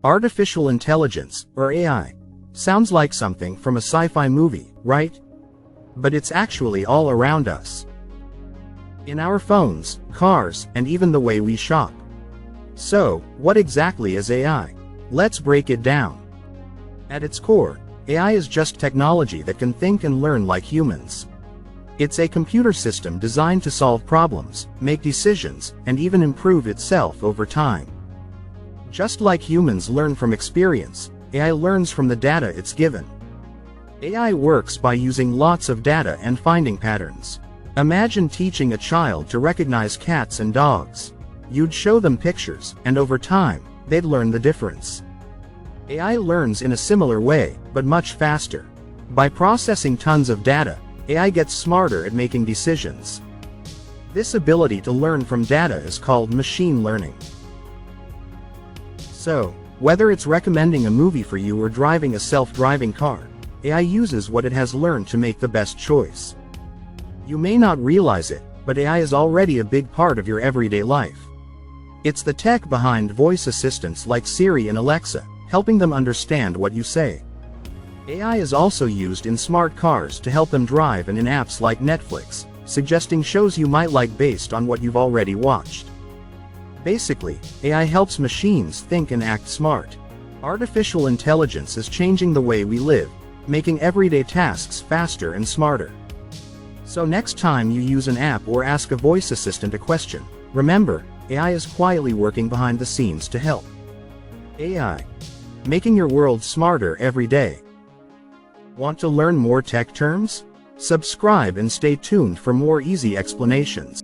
Artificial intelligence, or AI, sounds like something from a sci-fi movie, right? But it's actually all around us. In our phones, cars, and even the way we shop. So, what exactly is AI? Let's break it down. At its core, AI is just technology that can think and learn like humans. It's a computer system designed to solve problems, make decisions, and even improve itself over time. Just like humans learn from experience, AI learns from the data it's given. AI works by using lots of data and finding patterns. Imagine teaching a child to recognize cats and dogs. You'd show them pictures, and over time, they'd learn the difference. AI learns in a similar way, but much faster. By processing tons of data, AI gets smarter at making decisions. This ability to learn from data is called machine learning. So, whether it's recommending a movie for you or driving a self-driving car, AI uses what it has learned to make the best choice. You may not realize it, but AI is already a big part of your everyday life. It's the tech behind voice assistants like Siri and Alexa, helping them understand what you say. AI is also used in smart cars to help them drive and in apps like Netflix, suggesting shows you might like based on what you've already watched. Basically, AI helps machines think and act smart. Artificial intelligence is changing the way we live, making everyday tasks faster and smarter. So next time you use an app or ask a voice assistant a question, remember, AI is quietly working behind the scenes to help. AI, making your world smarter every day. Want to learn more tech terms? Subscribe and stay tuned for more easy explanations.